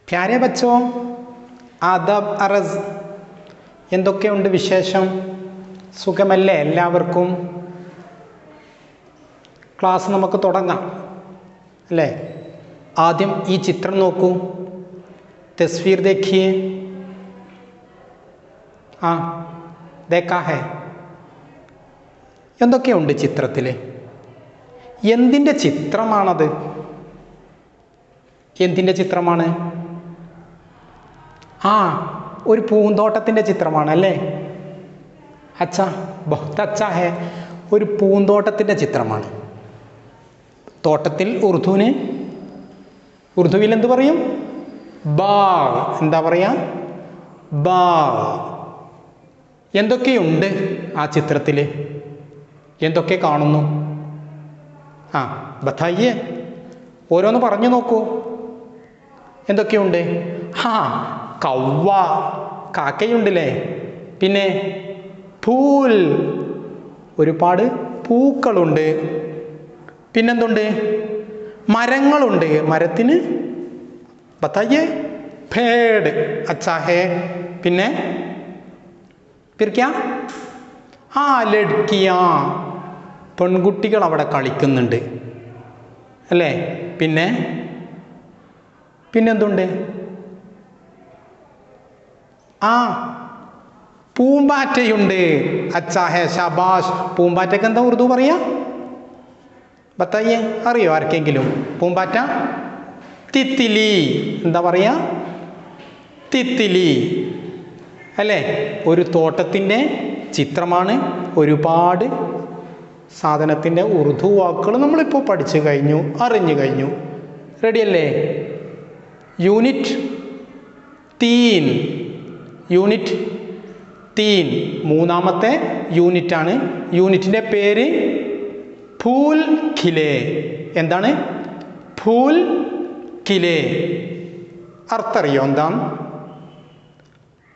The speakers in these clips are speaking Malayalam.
പ്യാരെ ബച്ചോ, ആദബ് അറസ്. എന്തൊക്കെയുണ്ട് വിശേഷം? സുഖമല്ലേ എല്ലാവർക്കും? ക്ലാസ് നമുക്ക് തുടങ്ങാം അല്ലേ? ആദ്യം ഈ ചിത്രം നോക്കൂ. തസ്വീർ ദേഖിയേ. ആ ദേക്കാ ഹേ. എന്തൊക്കെയുണ്ട് ചിത്രത്തിൽ? എന്തിൻ്റെ ചിത്രമാണത്? എന്തിൻ്റെ ചിത്രമാണ്? ആ, ഒരു പൂന്തോട്ടത്തിൻ്റെ ചിത്രമാണ് അല്ലേ? അച്ഛാ, ബഹുത് അച്ഛാ ഹേ. ഒരു പൂന്തോട്ടത്തിൻ്റെ ചിത്രമാണ്. തോട്ടത്തിൽ ഉറുദുവിൽ എന്ത് പറയും? ബാഗ്. എന്താ പറയാ? ബാഗ്. എന്തൊക്കെയുണ്ട് ആ ചിത്രത്തിൽ? എന്തൊക്കെ കാണുന്നു? ആ ബത്തായിയേ, ഓരോന്ന് പറഞ്ഞു നോക്കൂ. എന്തൊക്കെയുണ്ട്? ആ, കൗവ, കാക്കയുണ്ടല്ലേ. പിന്നെ ഫൂൽ, ഒരുപാട് പൂക്കളുണ്ട്. പിന്നെന്തുണ്ട്? മരങ്ങളുണ്ട്. മരത്തിന് ബത്തായിയേ, പേട്. അച്ഛാ ഹേ. പിന്നെ പിരിക്കാ? ആ, ലഡ്കിയാ, പെൺകുട്ടികൾ അവിടെ കളിക്കുന്നുണ്ട് അല്ലേ? പിന്നെന്തുണ്ട്? ആ, പൂമ്പാറ്റയുണ്ട്. അച്ഛാ ഹേ, ശബാഷ്. പൂമ്പാറ്റയ്ക്ക് എന്താ ഉറുദു പറയാ? ബത്തായിയേ, അറിയോ ആർക്കെങ്കിലും? പൂമ്പാറ്റ തിത്തിലി. എന്താ പറയാ? തിത്തിലി അല്ലേ? ഒരു തോട്ടത്തിൻ്റെ ചിത്രമാണ്. ഒരുപാട് സാധനത്തിൻ്റെ ഉറുദു വാക്കുകൾ നമ്മളിപ്പോൾ പഠിച്ചു കഴിഞ്ഞു, അറിഞ്ഞു കഴിഞ്ഞു. റെഡിയല്ലേ? യൂണിറ്റ് 3 മൂന്നാമത്തെ യൂണിറ്റാണ്. യൂണിറ്റിൻ്റെ പേര് ഫൂൽ ഖിലേ. എന്താണ്? ഫൂൽ ഖിലേ. അർത്ഥറിയോ എന്താണ്?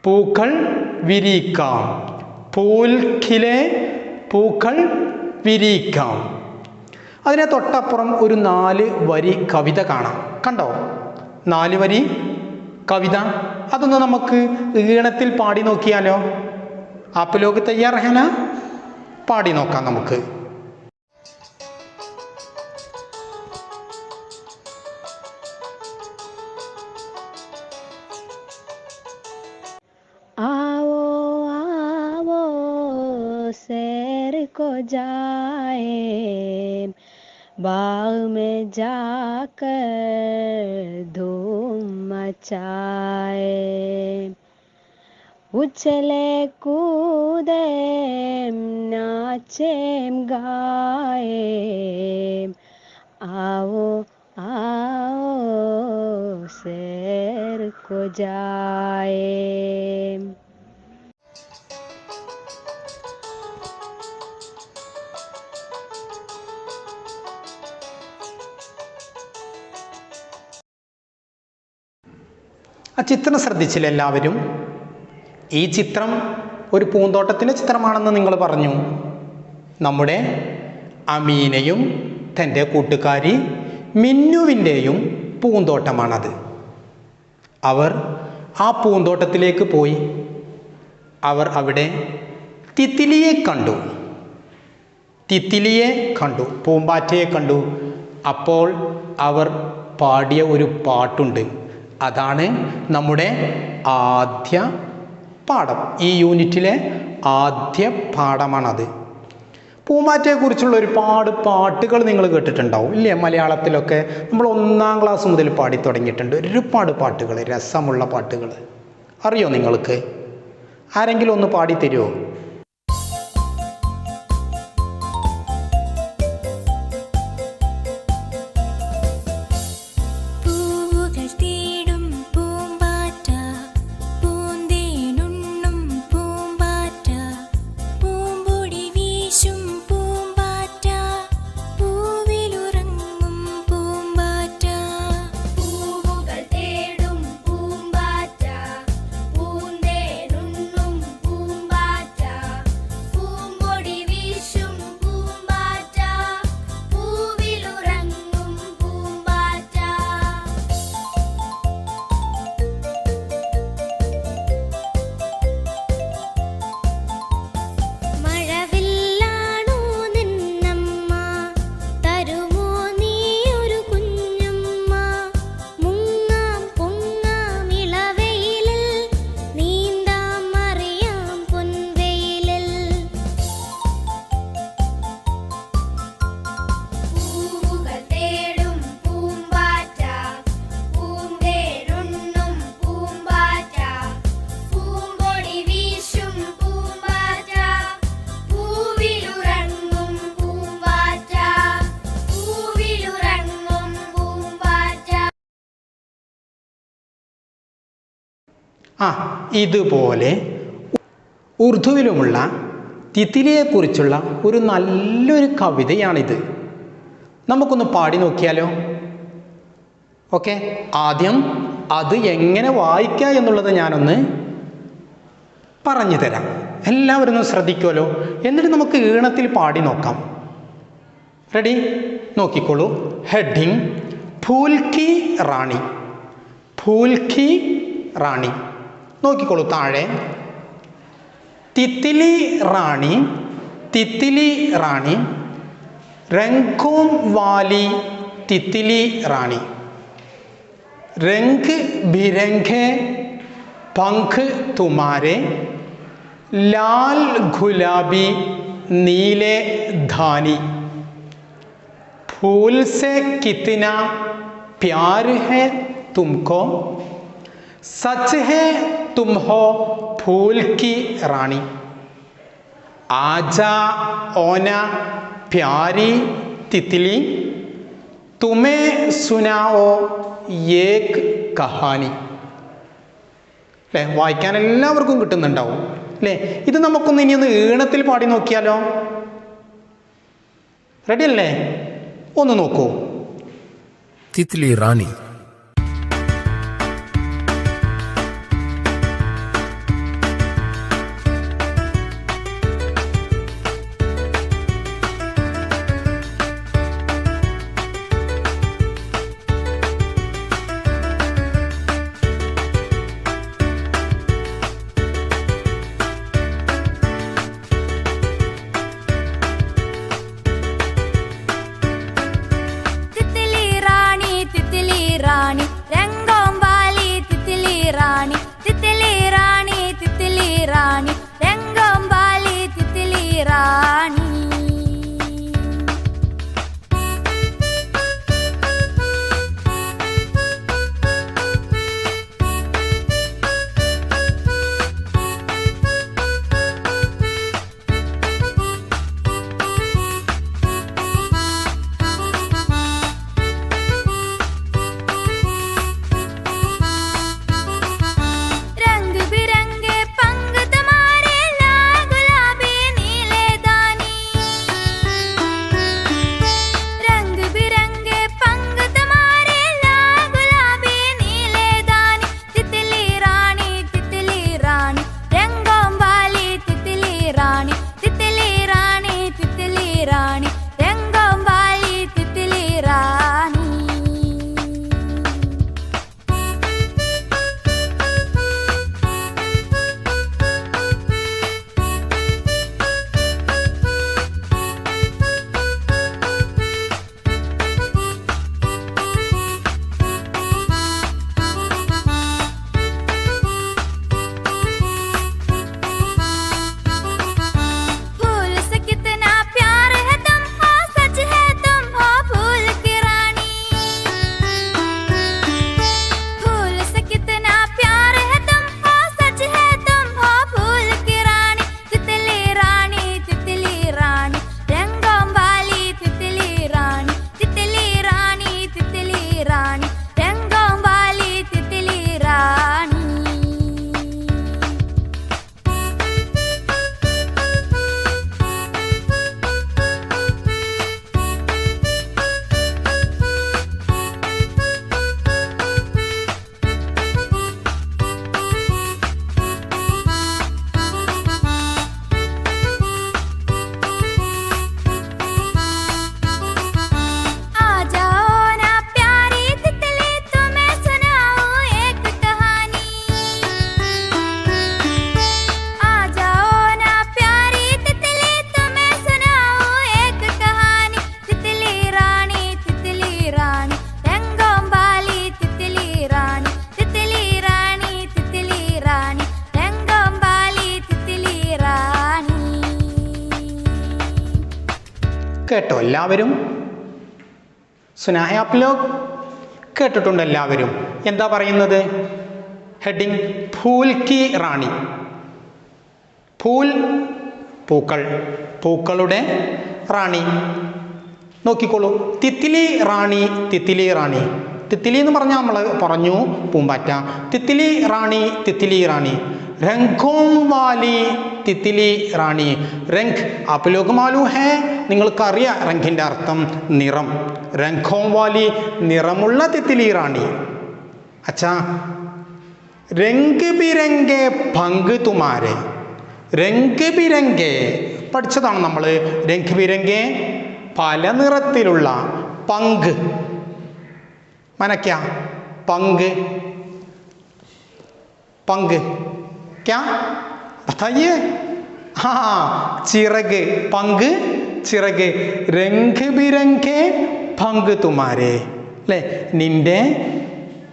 പൂക്കൾ വിരിക്കാം. ഫൂൽ ഖിലേ, പൂക്കൾ വിരിക്കാം. അതിനെ തൊട്ടപ്പുറം ഒരു 4 വരി കവിത കാണാം. കണ്ടോ? 4 വരി കവിത. അതൊന്ന് നമുക്ക് ഈണത്തിൽ പാടി നോക്കിയാലോ? ആപ്പ് ലോഗ് തയ്യാർ ഹേ നാ? പാടി നോക്കാം നമുക്ക്. आओ आओ सैर को जाए, बाग में जाकर धूम मचाए, उछले कूदे नाचे गाए, आओ आओ सैर को जाए. ആ ചിത്രം ശ്രദ്ധിച്ചില്ല എല്ലാവരും? ഈ ചിത്രം ഒരു പൂന്തോട്ടത്തിൻ്റെ ചിത്രമാണെന്ന് നിങ്ങൾ പറഞ്ഞു. നമ്മുടെ അമീനയും തൻ്റെ കൂട്ടുകാരി മിന്നുവിൻ്റെയും പൂന്തോട്ടമാണത്. അവർ ആ പൂന്തോട്ടത്തിലേക്ക് പോയി. അവർ അവിടെ തിത്തിലിയെ കണ്ടു, പൂമ്പാറ്റയെ കണ്ടു. അപ്പോൾ അവർ പാടിയ ഒരു പാട്ടുണ്ട്. അതാണ് നമ്മുടെ ആദ്യ പാഠം. ഈ യൂണിറ്റിലെ ആദ്യ പാഠമാണത്. പൂമ്പാറ്റയെക്കുറിച്ചുള്ള ഒരുപാട് പാട്ടുകൾ നിങ്ങൾ കേട്ടിട്ടുണ്ടാവും ഇല്ലേ? മലയാളത്തിലൊക്കെ നമ്മൾ 1-ാം ക്ലാസ് മുതൽ പാടി തുടങ്ങിയിട്ടുണ്ട്. ഒരുപാട് പാട്ടുകൾ, രസമുള്ള പാട്ടുകൾ. അറിയോ നിങ്ങൾക്ക്? ആരെങ്കിലും ഒന്ന് പാടിത്തരുമോ? പൂമ്പാറ്റ ഇതുപോലെ ഉറുദുവിലുമുള്ള തിത്തിലിയെക്കുറിച്ചുള്ള ഒരു നല്ലൊരു കവിതയാണിത്. നമുക്കൊന്ന് പാടി നോക്കിയാലോ? ഓക്കെ, ആദ്യം അത് എങ്ങനെ വായിക്കുക എന്നുള്ളത് ഞാനൊന്ന് പറഞ്ഞു തരാം. എല്ലാവരും ഒന്ന് ശ്രദ്ധിക്കുമല്ലോ. എന്നിട്ട് നമുക്ക് ഈണത്തിൽ പാടി നോക്കാം. റെഡി? നോക്കിക്കോളൂ. ഹെഡിങ് ഫൂൽ കി റാണി. ഫൂൽ കി റാണി. നോക്കിക്കോളൂ താഴെ. തിത്തിലി റാണി, തിത്തിലി റാണി, രംഗോം വാലി തിത്തിലി റാണി, രംഗ് ബിരംഗെ പങ്ക് തുമാരെ, ലാൽ ഗുലാബി നീലെ ധാനി, फूल से कितना प्यार है तुमको, सच है तुम हो फूल की रानी, आजा ओना प्यारी तितली, तुम्हें सुनाओ एक कहानी. അല്ലേ? വായിക്കാൻ എല്ലാവർക്കും കിട്ടുന്നുണ്ടാവും അല്ലേ? ഇത് നമുക്കൊന്ന് ഇനി ഒന്ന് ഈണത്തിൽ പാടി നോക്കിയാലോ? റെഡി അല്ലേ? ഒന്ന് നോക്കൂ. തിത്ലി റാണി. കേട്ടോ എല്ലാവരും? സുനാഹെ ആപ് ലോഗ് കേട്ടിട്ടുണ്ട് എല്ലാവരും? എന്താ പറയുന്നത്? ഹെഡിങ് ഫൂൽ കി റാണി. ഫൂൽ പൂക്കൾ, പൂക്കളുടെ റാണി. നോക്കിക്കോളൂ. തിത്തിലി റാണി, തിത്തിലി റാണി. തിത്തിലി എന്ന് പറഞ്ഞാൽ നമ്മൾ പറഞ്ഞു പൂമ്പാറ്റ. തിത്തിലി റാണി, തിത്തിലി റാണി. രംഗോം വാലി തിത്തിലി റാണി. രംഗ് ആപ് ലോഗ് മാലൂം ഹേ, നിങ്ങൾക്കറിയാം രംഗിൻ്റെ അർത്ഥം നിറം. രംഗോം വാലി നിറമുള്ള തിത്തിലി റാണി. അച്ഛാ, രംഗ് ബിരംഗെ പങ്ക് തുമാരെ. രംഗ് ബിരംഗെ പഠിച്ചതാണ് നമ്മൾ. രംഗ് ബിരംഗെ പല നിറത്തിലുള്ള. പങ്ക് മനക്ക പങ്ക്, പങ്ക് क्या बताइए? हाँ, ചിറക്. പങ്ക് ചിറക്. രംഗ് ബിരംഗെ പങ്ക് തുമാരെ, അല്ലേ? നിന്റെ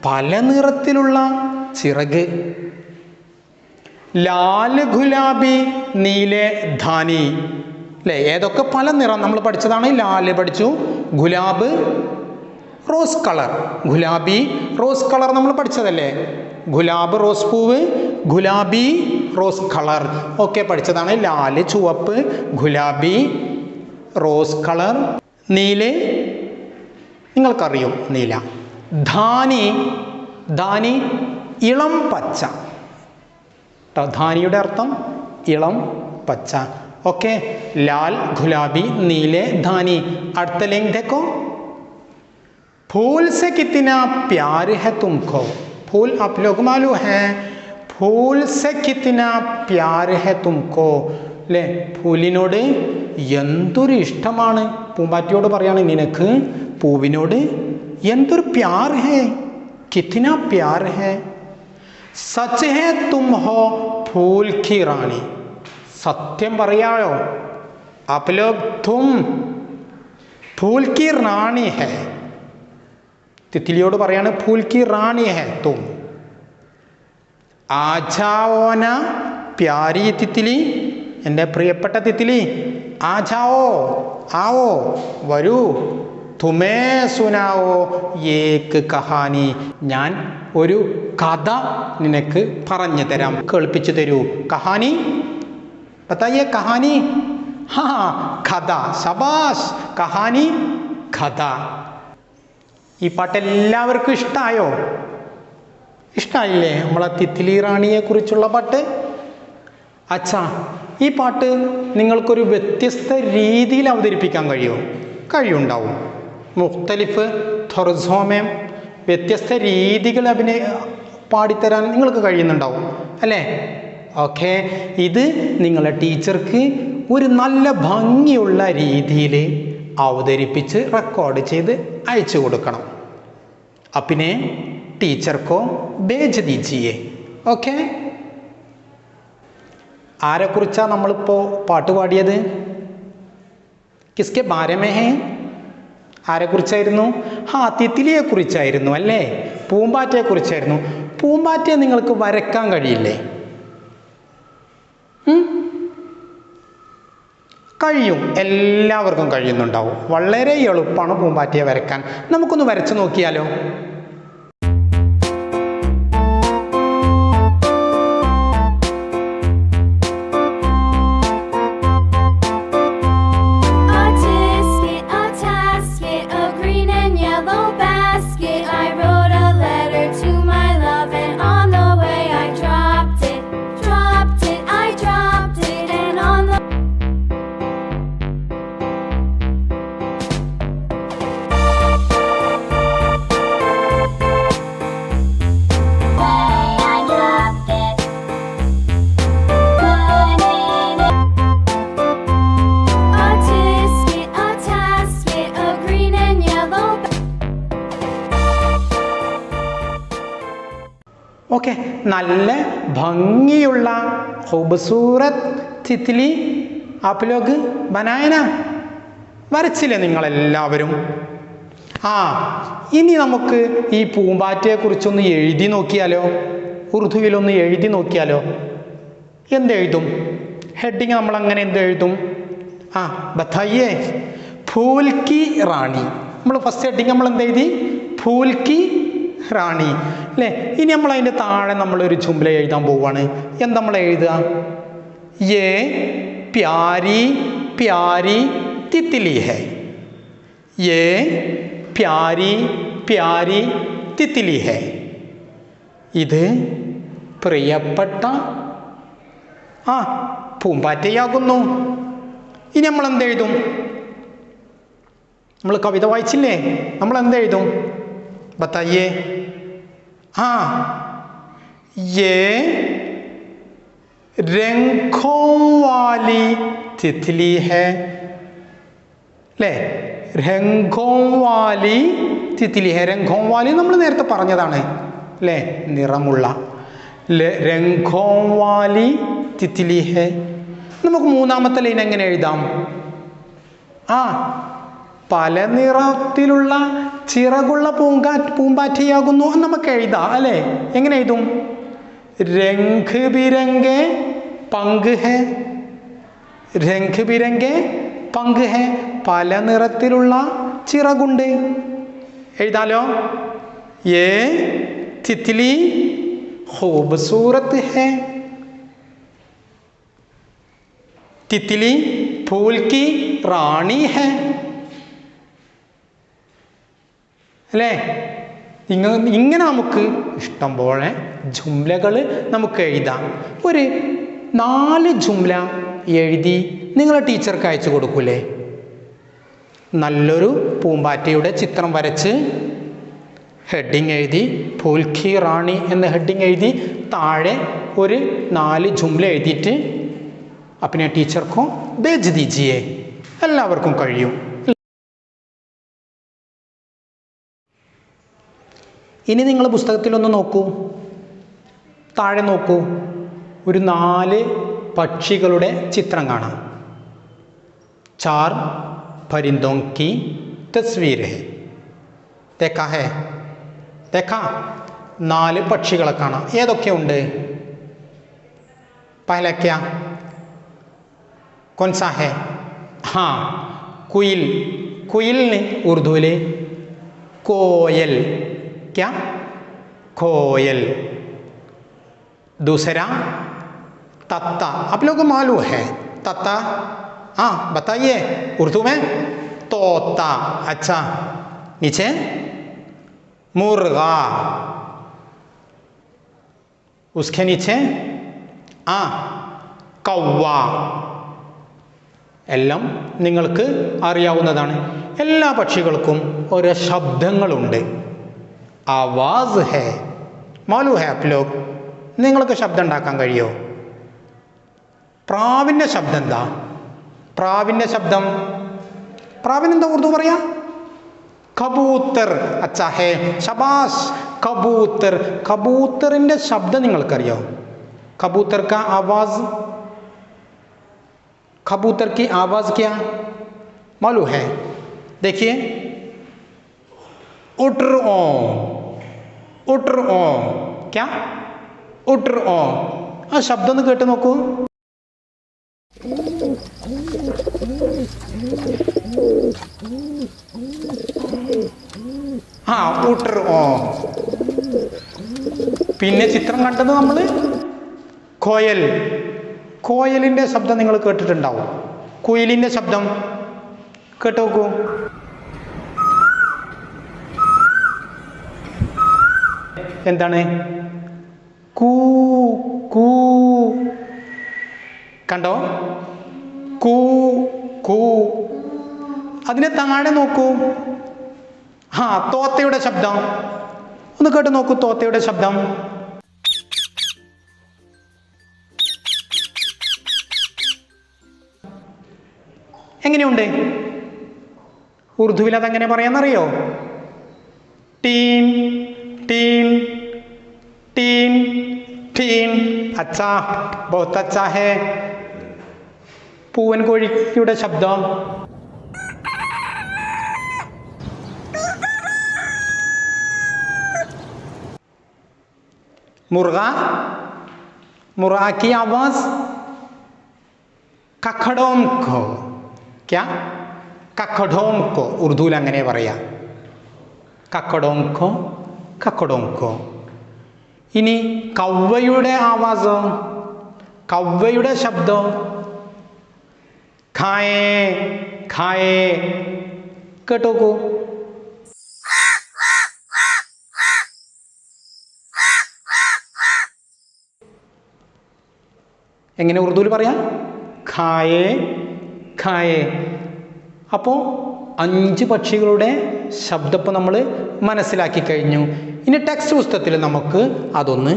പല നിറത്തിലുള്ള ചിറക്. ലാൽ ഗുലാബി നീലെ ധാനി, അല്ലേ? ഏതൊക്കെ പല നിറം നമ്മൾ പഠിച്ചതാണ്. ലാല് പഠിച്ചു, gulab rose colour, gulabi rose colour നമ്മൾ പഠിച്ചതല്ലേ? ഗുലാബ് റോസ് പൂവ്, ഗുലാബി റോസ് കളർ ഒക്കെ പഠിച്ചതാണ്. ലാല് ചുവപ്പ്, ഗുലാബി റോസ് കളർ, നീല് നിങ്ങൾക്കറിയും നീല. ധാനി, ധാനി ഇളം പച്ച. ധാനിയുടെ അർത്ഥം ഇളം പച്ച. ഓക്കെ, ലാൽ ഗുലാബി നീലെ ധാനി. അടുത്ത ലൈൻ देखो, फूल से कितना प्यार है तुमको. फूल आप लोग मालूम है, फूल से कितना प्यार है तुमको, അല്ലേ? പൂവിനോട് എന്തൊരു ഇഷ്ടമാണ്. പൂമ്പാറ്റയോട് പറയാണ്, നിനക്ക് പൂവിനോട് എന്തൊരു പ്യാർ ഹേ, കിतना प्यार है. സച്ച് ഹേ തും ഹോ ഫൂൽ കി റാണി. സത്യം പറയായോ? ആപ് ലോഗ് തും ഫൂൽ കി റാണി ഹേ. തിത്തിലിയോട് പറയാണ്, ഫൂൽ കി റാണി ഹേ തും. ആജാവോന പ്യാരി തിത്തിലി, എൻ്റെ പ്രിയപ്പെട്ട തിത്തിലി. ആജാവോ, ആവോ, വരൂ. തുമേ സുനാവോ ഏക് കഹാനി, ഞാൻ ഒരു കഥ നിനക്ക് പറഞ്ഞു തരാം, കേൾപ്പിച്ചു തരൂ. കഹാനി ബതായിയെ, കഹാനി. ഹാ, കഥ. ശബാഷ്, കഹാനി, കഥ. ഈ പാട്ട് എല്ലാവർക്കും ഇഷ്ടമായോ? ഇഷ്ടമായില്ലേ നമ്മളെ തിത്തിലി റാണിയെ കുറിച്ചുള്ള പാട്ട്? അച്ഛാ, ഈ പാട്ട് നിങ്ങൾക്കൊരു വ്യത്യസ്ത രീതിയിൽ അവതരിപ്പിക്കാൻ കഴിയുമോ? കഴിയുണ്ടാവും. മുഖ്തലിഫ് തൊർസോമേം വ്യത്യസ്ത രീതികൾ പാടിത്തരാൻ നിങ്ങൾക്ക് കഴിയുന്നുണ്ടാവും, അല്ലേ? ഓക്കെ, ഇത് നിങ്ങളെ ടീച്ചർക്ക് ഒരു നല്ല ഭംഗിയുള്ള രീതിയിൽ അവതരിപ്പിച്ച് റെക്കോർഡ് ചെയ്ത് അയച്ചു കൊടുക്കണം. അപ്പിനെ ടീച്ചർക്കോ ഭേജ് ദീജിയേ. ഓക്കെ, ആരെക്കുറിച്ചാണ് നമ്മളിപ്പോൾ പാട്ട് പാടിയത്? കിസ്കെ ബാരമേ ഹേ? ആരെക്കുറിച്ചായിരുന്നു? ഹാ, തിത്തിലിയെ കുറിച്ചായിരുന്നു, അല്ലേ? പൂമ്പാറ്റയെ കുറിച്ചായിരുന്നു. പൂമ്പാറ്റയെ നിങ്ങൾക്ക് വരയ്ക്കാൻ കഴിയില്ലേ? കഴിയും, എല്ലാവർക്കും കഴിയുന്നുണ്ടാവും. വളരെ എളുപ്പമാണ് പൂമ്പാറ്റയെ വരയ്ക്കാൻ. നമുക്കൊന്ന് വരച്ച് നോക്കിയാലോ? ഓക്കെ, നല്ല ഭംഗിയുള്ള ഖൂബ്സൂറത്ത് തിത്ലി ആപ് ലോഗ് ബനായന, വരച്ചില്ലേ നിങ്ങളെല്ലാവരും? ആ, ഇനി നമുക്ക് ഈ പൂമ്പാറ്റയെക്കുറിച്ചൊന്ന് എഴുതി നോക്കിയാലോ? ഉറുദുവിലൊന്ന് എഴുതി നോക്കിയാലോ? എന്തെഴുതും? ഹെഡിങ് നമ്മൾ അങ്ങനെ എന്തെഴുതും? ആ, ബത്തായിയേ. ഫൂൽ കി റാണി. നമ്മൾ ഫസ്റ്റ് ഹെഡിങ് നമ്മൾ എന്തെഴുതി? ഫൂൽ കി റാണി, അല്ലേ? ഇനി നമ്മൾ അതിൻ്റെ താഴെ നമ്മളൊരു ചുംബല എഴുതാൻ പോവുകയാണ്. എന്താ നമ്മൾ എഴുതുക? യേ പ്യാരി പ്യാരി തിത്ലി ഹൈ. യേ പ്യാരി പ്യാരി തിത്ലി ഹെ. ഇത് പ്രിയപ്പെട്ട പൂമ്പാറ്റയാകുന്നു. ഇനി നമ്മൾ എന്തെഴുതും? നമ്മൾ കവിത വായിച്ചില്ലേ, നമ്മൾ എന്തെഴുതും? ബത്തായേ. യേ രംഗോं वाली तितली है അല്ലേ? രംഗോं वाली തിത്ലി ഹെ. രംഗോं वाली നമ്മൾ നേരത്തെ പറഞ്ഞതാണ് അല്ലേ, നിറമുള്ള. രംഗോं वाली തിത്ലി ഹെ. നമുക്ക് മൂന്നാമത്തെ ലൈൻ എങ്ങനെ എഴുതാം? പല നിറത്തിലുള്ള ചിറകുള്ള പൂമ്പാറ്റയാകുന്നു നമുക്ക് എഴുതാം അല്ലേ? എങ്ങനെ എഴുതും? രംഗ് ബിരംഗെ പങ്ക് ഹെ. രംഗ് ബിരംഗെ പങ്ക് ഹെ. പല നിറത്തിലുള്ള ചിറകുണ്ട്. എഴുതാലോ? യേ തിത്ലി ഖൂബ്സൂരത്ത് ഹെ. തിത്ലി ഫൂൽ കി റാണി ഹെ അല്ലേ? ഇങ്ങനെ നമുക്ക് ഇഷ്ടം പോലെ ജുംലകൾ നമുക്ക് എഴുതാം. ഒരു 4 ജുംല എഴുതി നിങ്ങളെ ടീച്ചർക്ക് അയച്ചു കൊടുക്കൂലേ? നല്ലൊരു പൂമ്പാറ്റയുടെ ചിത്രം വരച്ച് ഹെഡിങ് എഴുതി, ഫൂൽ കി റാണി എന്ന ഹെഡിങ് എഴുതി, താഴെ ഒരു 4 ജുംല എഴുതിയിട്ട് അപ്പിനെ ടീച്ചർക്കും ഭേജ് ദീജിയേ. എല്ലാവർക്കും കഴിയും. ഇനി നിങ്ങൾ പുസ്തകത്തിലൊന്ന് നോക്കൂ, താഴെ നോക്കൂ. ഒരു 4 പക്ഷികളുടെ ചിത്രം കാണാം. 4 परिंदों की तस्वीर है. देखा है? देखा? 4 പക്ഷികളെ കാണാം. ഏതൊക്കെ ഉണ്ട്? पहला क्या? कौन सा है? कुയിൽ. കുയിലിന് ഉറുദുവിൽ कोयल. क्या? कोयल. दूसरा तत्ता. आप लोगों को मालूम है तत्ता? बताइए उर्दू में. तोता. अच्छा, नीचे मुर्गा, उसके नीचे कौवा. എല്ലാം നിങ്ങൾക്ക് അറിയാവുന്നതാണ്. എല്ലാ പക്ഷികൾക്കും ഓരോ ശബ്ദങ്ങളുണ്ട്. ആവാസ് ഹേ. മാലൂ ഹേ ആപ് ലോഗ്? നിങ്ങൾക്ക് ശബ്ദം ഉണ്ടാക്കാൻ കഴിയുമോ? പ്രാവിൻ്റെ ശബ്ദം എന്താ? പ്രാവിൻ്റെ ശബ്ദം, പ്രാവിനെന്താ ഉറുദു പറയാ? കബൂത്തർ. അച്ഛാ ഹേ, ശബാസ്. കബൂത്തർ. കബൂത്തറിൻ്റെ ശബ്ദം നിങ്ങൾക്കറിയോ? കബൂത്തർ കാ ആവാസ്, कबूतर की आवाज क्या मालूम है? देखिए, उटर ओ. उटर ओ. क्या? उटर ओ. शब्द ഒന്ന് കേട്ട് നോക്കൂ. ഉട്ടർ ഓ. പിന്നെ ചിത്രം കണ്ടത് നമ്മൾ കോയൽ. കോയലിൻ്റെ ശബ്ദം നിങ്ങൾ കേട്ടിട്ടുണ്ടാവും. കുയിലിൻ്റെ ശബ്ദം കേട്ട് നോക്കൂ. എന്താണ്? കൂ കൂ. കണ്ടോ? കൂ കൂ. അതിനെ താഴെ നോക്കൂ. തോത്തയുടെ ശബ്ദം ഒന്ന് കേട്ട് നോക്കൂ. തോത്തയുടെ ശബ്ദം എങ്ങനെയുണ്ട്? ഉറുദുവിൽ അതെങ്ങനെ പറയാന്നറിയോ? ടീൻ ടീൻ ടീൻ ടീൻ. അച്ഛാ, ബഹുത് അച്ഛാ ഹേ. പൂവൻ കോഴിയുടെ ശബ്ദം മുർഗ. മുർഗ की आवाज കഖഡോം ഖോ. क्या? കഖഡോം ഖോ. ഉറുദുവിൽ അങ്ങനെ പറയാ. കഖഡോം ഖോ, കഖഡോം ഖോ. ഇനി കൗവയുടെ ആവാസോ, കൗവയുടെ ശബ്ദം ഖായേ ഖായേ. കേട്ടോക്കൂ. എങ്ങനെ ഉറുദുവിൽ പറയാം? ഖായേ ഖായേ. അപ്പോൾ 5 പക്ഷികളുടെ ശബ്ദപ്പം നമ്മൾ മനസ്സിലാക്കി കഴിഞ്ഞു. ഇനി ടെക്സ്റ്റ് പുസ്തകത്തിൽ നമുക്ക് അതൊന്ന്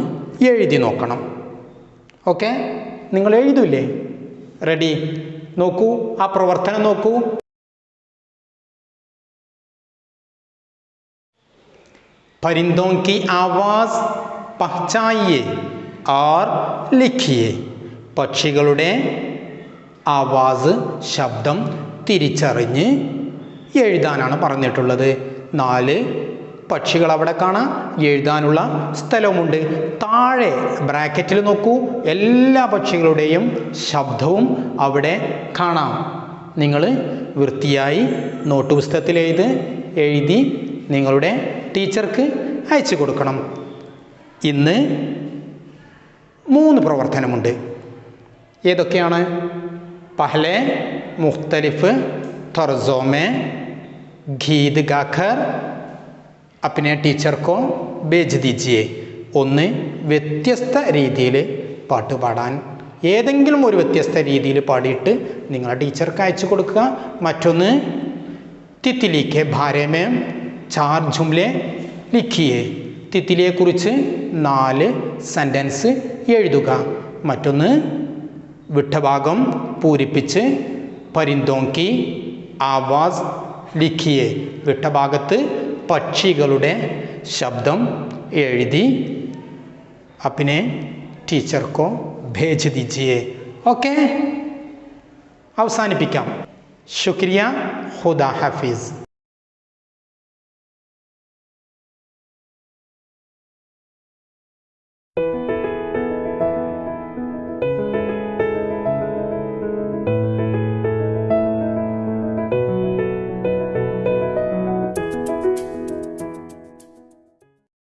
എഴുതി നോക്കണം. ഓക്കെ, നിങ്ങൾ എഴുതൂലേ? റെഡി? നോക്കൂ, ആ പ്രവർത്തനം നോക്കൂ. परिंदों की आवाज़ पहचाइए और लिखिए. പക്ഷികളുടെ ആവാസ് ശബ്ദം തിരിച്ചറിഞ്ഞ് എഴുതാനാണ് പറഞ്ഞിട്ടുള്ളത്. 4 പക്ഷികൾ അവിടെ കാണാം, എഴുതാനുള്ള സ്ഥലവുമുണ്ട്. താഴെ ബ്രാക്കറ്റിൽ നോക്കൂ, എല്ലാ പക്ഷികളുടെയും ശബ്ദവും അവിടെ കാണാം. നിങ്ങൾ വൃത്തിയായി നോട്ട് പുസ്തകത്തിൽ എഴുതി നിങ്ങളുടെ ടീച്ചർക്ക് അയച്ചു കൊടുക്കണം. ഇന്ന് 3 പ്രവർത്തനമുണ്ട്. ഏതൊക്കെയാണ്? പഹലെ മുഖ്തലിഫ് തർജോ മേ ഗീത് ഗാക്കർ അപ്നെ ടീച്ചർക്കോ ഭേജ് ദീജിയെ. 1 വ്യത്യസ്ത രീതിയിൽ പാട്ട് പാടാൻ, ഏതെങ്കിലും ഒരു വ്യത്യസ്ത രീതിയിൽ പാടിയിട്ട് നിങ്ങളുടെ ടീച്ചർക്ക് അയച്ചു കൊടുക്കുക. മറ്റൊന്ന് Titli K Bare may 4 ജുംലെ ലിഖിയെ. തിത്ലിയെക്കുറിച്ച് 4 sentence എഴുതുക. മറ്റൊന്ന് വിട്ട ഭാഗം പൂരിപ്പിച്ച് പരിന്തോങ്കി ആവാസ് ലിഖിയെ. വിട്ട ഭാഗത്ത് പക്ഷികളുടെ ശബ്ദം എഴുതി അപ്പിനെ ടീച്ചർക്കോ ഭേജ് ദീജിയെ. ഓക്കെ, അവസാനിപ്പിക്കാം. ശുക്രിയ. ഖുദാ ഹഫീസ്.